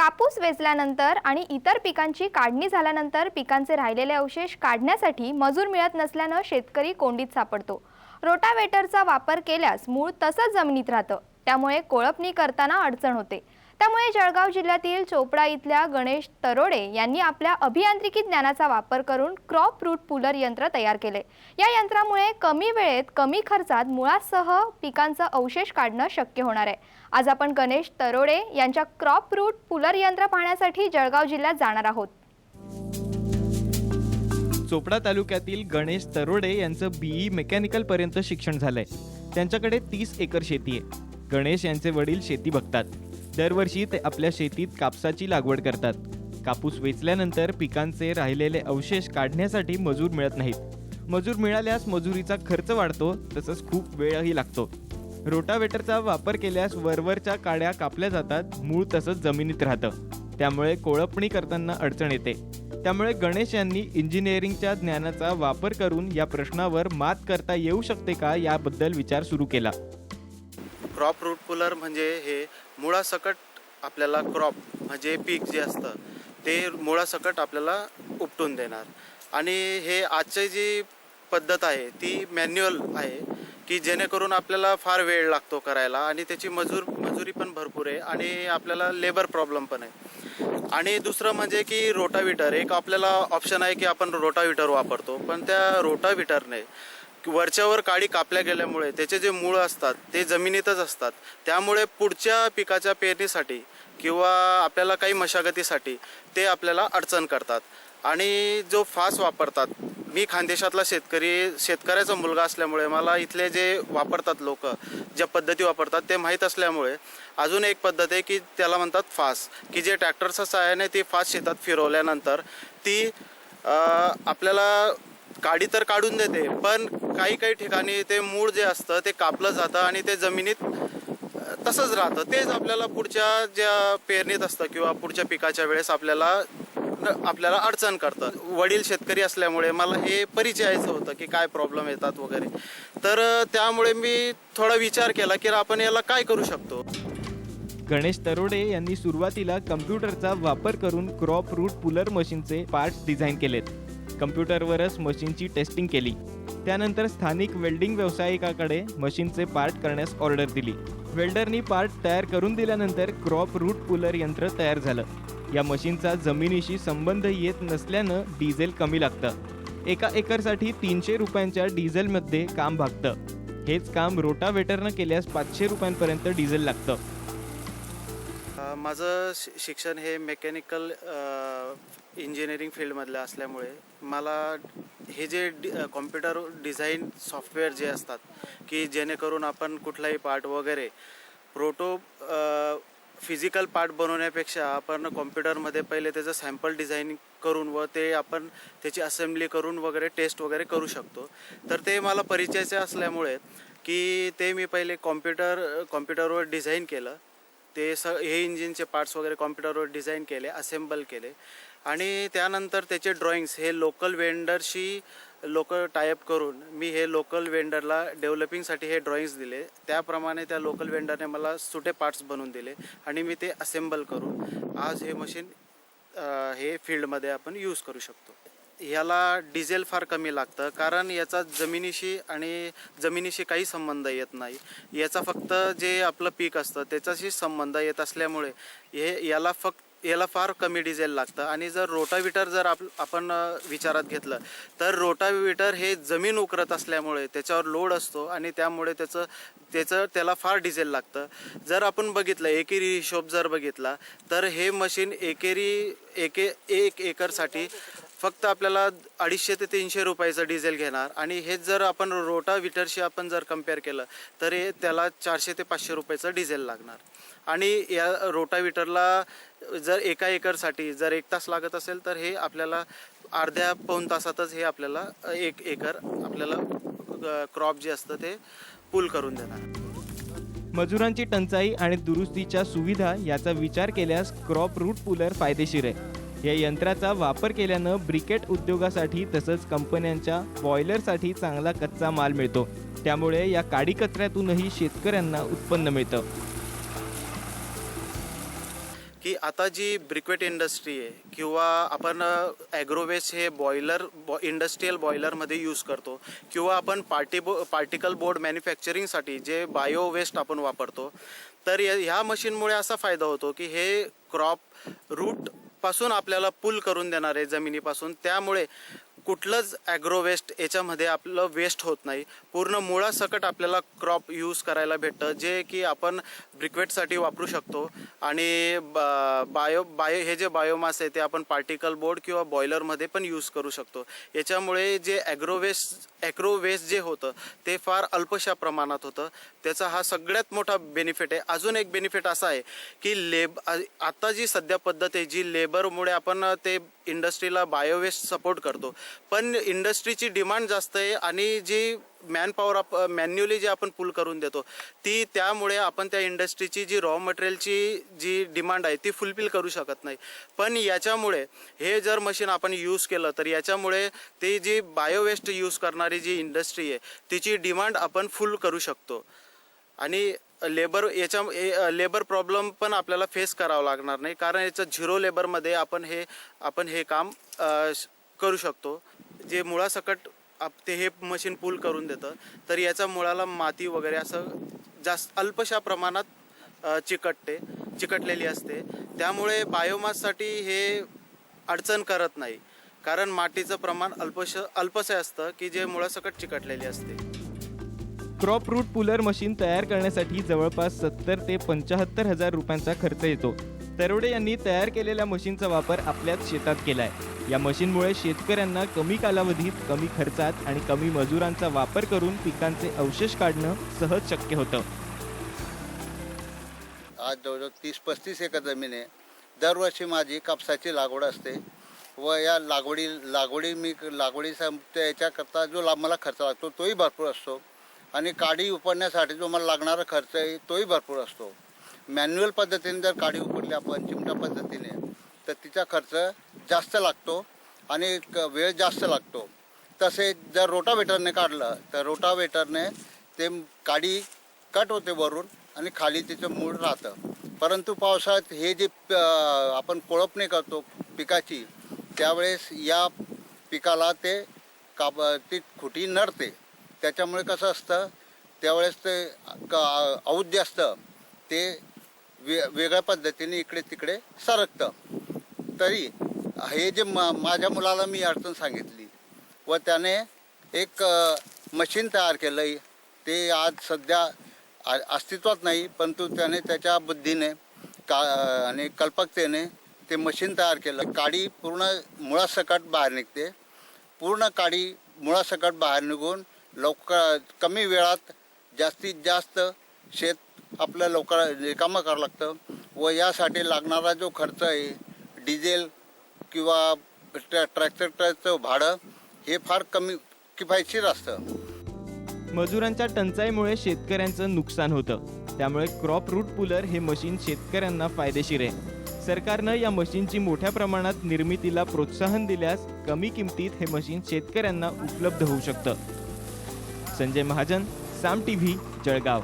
कापूस वेचल्यानंतर आणि इतर पिकांची काढणी झाल्यानंतर पिकांचे राहिलेले अवशेष काढण्यासाठी मजूर मिळत नसल्याने शेतकरी कोंडीत सापडतो। रोटावेटरचा वापर केल्यास मूळ तसंच जमिनीत राहतं, त्यामुळे कोळपणी करताना अडचण होते। त्यामुळे जळगाव जिल्ह्यातील चोपडा इथल्या गणेश तरोडे यांनी आपल्या अभियांत्रिकी ज्ञानाचा वापर करून क्रॉप रूट पुलर यंत्र तयार केले। या यंत्रामुळे कमी वेळेत कमी खर्चात मुळासह पिकांचा अवशेष काढणं शक्य होणार आहे। आज आपण गणेश तरोडे यांच्या क्रॉप रूट पुलर यंत्र पाहण्यासाठी जळगाव जिल्ह्यात जाणार आहोत। चोपडा तालुक्यातील गणेश तरोडे यांचं बीई मेकॅनिकल पर्यंत शिक्षण झालंय। त्यांच्याकडे 30 एकर शेती आहे। गणेश यांचे वडील शेती बघतात। दरवर्षी ते आपल्या शेतीत कापसाची लागवड करतात। कापूस वेचल्यानंतर पिकांचे राहिलेले अवशेष काढण्यासाठी मजूर मिळत नाहीत। मजूर मिळाल्यास मजुरीचा खर्च वाढतो, तसंच खूप वेळही लागतो। रोटावेटरचा वापर केल्यास वरवरच्या काड्या कापल्या जातात, मूळ तसंच जमिनीत राहतं, त्यामुळे कोळपणी करताना अडचण येते। त्यामुळे गणेश यांनी इंजिनिअरिंगच्या ज्ञानाचा वापर करून या प्रश्नावर मात करता येऊ शकते का याबद्दल विचार सुरू केला। क्रॉप रूट पुलर म्हणजे हे मुळासकट आपल्याला क्रॉप म्हणजे पीक जे असतं ते मुळासकट आपल्याला उपटून देणार। आणि हे आजची जी पद्धत आहे ती मॅन्युअल आहे की जेणेकरून आपल्याला फार वेळ लागतो करायला आणि त्याची मजुरी पण भरपूर आहे आणि आपल्याला लेबर प्रॉब्लेम पण आहे। आणि दुसरं म्हणजे की रोटाव्हिटर एक आपल्याला ऑप्शन आहे की आपण रोटाव्हिटर वापरतो, पण त्या रोटाव्हिटरने वरच्यावर काडी कापल्या गेल्यामुळे त्याचे जे मूळ असतात ते जमिनीतच असतात, त्यामुळे पुढच्या पिकाच्या पेरणीसाठी किंवा आपल्याला काही मशागतीसाठी ते आपल्याला अडचण करतात। आणि जो फास वापरतात, मी खानदेशातला शेतकऱ्याचा मुलगा असल्यामुळे मला इथले जे वापरतात लोक ज्या पद्धती वापरतात ते माहीत असल्यामुळे अजून एक पद्धत आहे की त्याला म्हणतात फास, की जे ट्रॅक्टरच्या सहाय्याने ती फास शेतात फिरवल्यानंतर ती आपल्याला काडी तर काढून देते, पण काही ठिकाणी ते मूळ जे असतं ते कापलं जातं आणि ते जमिनीत तसंच राहतं। तेच आपल्याला पुढच्या ज्या पेरणीत असतं किंवा पुढच्या पिकाच्या वेळेस आपल्याला अडचण करतं। वडील शेतकरी असल्यामुळे मला हे परिचयाचं होतं की काय प्रॉब्लेम येतात वगैरे, तर त्यामुळे मी थोडा विचार केला की आपण याला काय करू शकतो। गणेश तरोडे यांनी सुरुवातीला कम्प्युटरचा वापर करून क्रॉप रूट पुलर मशीनचे पार्ट्स डिझाईन केलेत। कम्प्युटरवरच मशीनची टेस्टिंग केली। त्यानंतर स्थानिक वेल्डिंग व्यावसायिकाकडे मशीनचे पार्ट करण्यास ऑर्डर दिली। वेल्डरनी पार्ट तयार करून दिल्यानंतर क्रॉप रूट पुलर यंत्र तयार झालं। या मशीनचा जमिनीशी संबंध येत नसल्यानं डिझेल कमी लागतं। 1 एकरसाठी 300 रुपयांच्या डिझेलमध्ये काम भागतं। हेच काम रोटावेटरनं केल्यास 500 रुपयांपर्यंत डिझेल लागतं। माझं शिक्षण हे मेकॅनिकल इंजिनिअरिंग फील्डमधलं असल्यामुळे मला हे जे कॉम्प्युटर डिझाईन सॉफ्टवेअर जे असतात की जेणेकरून आपण कुठलाही पार्ट वगैरे फिजिकल पार्ट बनवण्यापेक्षा आपण कॉम्प्युटरमध्ये पहिले त्याचं सॅम्पल डिझाईनिंग करून व ते आपण त्याची असेंब्ली करून वगैरे टेस्ट वगैरे करू शकतो। तर ते मला परिचयाचे असल्यामुळे की ते मी पहिले कॉम्प्युटरवर डिझाईन केलं। हे इंजिनचे पार्ट्स वगैरे कॉम्प्युटरवर डिझाईन केले, असेंबल केले आणि त्यानंतर त्याचे ड्रॉइंग्स हे लोकल वेंडरशी टायअप करून मी हे लोकल वेंडरला डेव्हलपिंगसाठी हे ड्रॉइंग्स दिले। त्याप्रमाणे त्या लोकल वेंडरने मला सुटे पार्ट्स बनवून दिले आणि मी ते असेंबल करून आज हे मशीन हे फील्डमध्ये आपण यूज करू शकतो। याला डिझेल फार कमी लागतं, कारण याचा जमिनीशी काही संबंध येत नाही। याचा फक्त जे आपलं पीक असतं त्याच्याशी संबंध येत असल्यामुळे याला फार कमी डिझेल लागतं। आणि जर रोटाव्हिटर जर आपण विचारात घेतलं तर रोटाव्हिटर हे जमीन उकरत असल्यामुळे त्याच्यावर लोड असतो आणि त्यामुळे त्याला फार डिझेल लागतं। जर आपण बघितलं एकेरी हिशोब जर बघितला तर हे मशीन एक एकरसाठी फक्त आपल्याला 250 ते 300 रुपयाचं डिझेल घेणार आणि हेच जर आपण रोटाव्हिटरशी आपण जर कम्पेअर केलं तर त्याला 400 ते 500 रुपयाचं डिझेल लागणार। आणि या रोटाव्हिटरला जर 1 एकरसाठी जर 1 तास लागत असेल तर हे आपल्याला अर्ध्या पाऊण तासातच हे आपल्याला 1 एकर आपल्याला क्रॉप जे असतं ते पुल करून देणार। मजुरांची टंचाई आणि दुरुस्तीच्या सुविधा याचा विचार केल्यास क्रॉप रूट पुलर फायदेशीर आहे। या यंत्राचा वापर केल्यानं ब्रिकेट उद्योगासाठी तसंच कंपन्यांच्या बॉयलरसाठी चांगला कच्चा माल मिळतो। त्यामुळे या काडी कचऱ्यातूनही शेतकऱ्यांना उत्पन्न मिळतं। की आता जी ब्रिक्वेट इंडस्ट्री आहे किंवा आपण ॲग्रोवेस्ट हे इंडस्ट्रीयल बॉयलरमध्ये यूज करतो किंवा आपण पार्टिकल बोर्ड मॅन्युफॅक्चरिंगसाठी जे बायो वेस्ट आपण वापरतो, तर ह्या मशीनमुळे असा फायदा होतो की हे क्रॉप रूटपासून आपल्याला पुल करून देणार आहे जमिनीपासून. त्यामुळे कुठलंच ॲग्रो वेस्ट याच्यामध्ये आपलं वेस्ट होत नाही. पूर्ण मुळासकट आपल्याला क्रॉप यूज करायला भेटतं, जे की आपण ब्रिक्वेटसाठी वापरू शकतो. आणि बायो हे जे बायोमास आहे ते आपण पार्टिकल बोर्ड किंवा बॉयलरमध्ये पण यूज करू शकतो. याच्यामुळे जे ॲग्रो वेस्ट जे होतं ते फार अल्पशा प्रमाणात होतं. त्याचा हा सगळ्यात मोठा बेनिफिट आहे. अजून एक बेनिफिट असा आहे की आता जी सध्या पद्धत आहे, जी लेबरमुळे आपण ते इंडस्ट्रीला बायोवेस्ट सपोर्ट करतो, पण इंडस्ट्रीची डिमांड जास्त आहे आणि जी मॅनपॉवर मॅन्युअली जे आपण पुल करून देतो त्यामुळे आपण त्या इंडस्ट्रीची जी रॉ मटेरियलची जी डिमांड आहे ती फुलफिल करू शकत नाही. पण याच्यामुळे हे जर मशीन आपण यूज केलं तर याच्यामुळे ती जी बायोवेस्ट यूज करणारी जी इंडस्ट्री आहे तिची डिमांड आपण फुल करू शकतो. आणि लेबर प्रॉब्लेम पण आपल्याला फेस करावं लागणार नाही, कारण याचं झिरो लेबरमध्ये आपण हे काम करू शकतो. जे मुळासकट ते हे मशीन पुल करून देतं, तर याच्या मुळाला माती वगैरे असं जास्त अल्पशा प्रमाणात चिकटलेली असते. त्यामुळे बायोमाससाठी हे अडचण करत नाही, कारण मातीचं प्रमाण अल्पसे असतं की जे मुळासकट चिकटलेली असते. क्रॉप रूट पुलर मशीन तयार करण्यासाठी जवळपास 70 ते 75 हजार रुपयांचा खर्च येतो. तरोडे यांनी तयार केलेल्या मशीनचा वापर आपल्याच शेतात केलाय. या मशीनमुळे शेतकऱ्यांना कमी कालावधीत, कमी खर्चात आणि कमी मजुरांचा वापर करून पिकांचे अवशेष काढणं सहज शक्य होतं. आज जवळजवळ 30-35 एकर जमीन आहे. दरवर्षी माझी कापसाची लागवड असते व या लागवडीचा याच्याकरता जो मला खर्च लागतो तोही भरपूर असतो आणि काडी उपडण्यासाठी जो मला लागणारा खर्च आहे तोही भरपूर असतो. मॅन्युअल पद्धतीने जर काडी उपडली आपण चिमटा पद्धतीने तर तिचा खर्च जास्त लागतो आणि वेळ जास्त लागतो. तसेच जर रोटावेटरने काढलं तर रोटावेटरने ते काडी कट होते वरून आणि खाली तिचं मूळ राहतं. परंतु पावसाळ्यात हे जे आपण कोळपणे करतो पिकाची, त्यावेळेस या पिकाला ती खुटी नडते. त्याच्यामुळे कसं असतं, त्यावेळेस ते औद्य असतं ते वेगळ्या पद्धतीने इकडे तिकडे सरकतं. तरी हे जे माझ्या मुलाला मी अडचण सांगितली व त्याने एक मशीन तयार केलं आहे. ते आज सध्या अस्तित्वात नाही, परंतु त्याने त्याच्या बुद्धीने आणि कल्पकतेने ते मशीन तयार केलं. काडी पूर्ण मुळासकट बाहेर निघते. पूर्ण काडी मुळासकट बाहेर निघून कमी वेळात जास्तीत जास्त शेत आपलं लवकर रिकामं करावं लागतं व यासाठी लागणारा जो खर्च आहे, डिझेल किंवा ट्रॅक्टरचं भाडं हे फार कमी किफायतशीर असतं. मजुरांच्या टंचाईमुळे शेतकऱ्यांचं नुकसान होतं. त्यामुळे क्रॉप रूट पुलर हे मशीन शेतकऱ्यांना फायदेशीर आहे. सरकारनं या मशीनची मोठ्या प्रमाणात निर्मितीला प्रोत्साहन दिल्यास कमी किमतीत हे मशीन शेतकऱ्यांना उपलब्ध होऊ शकतं. संजय महाजन, साम टीव्ही, जळगाव.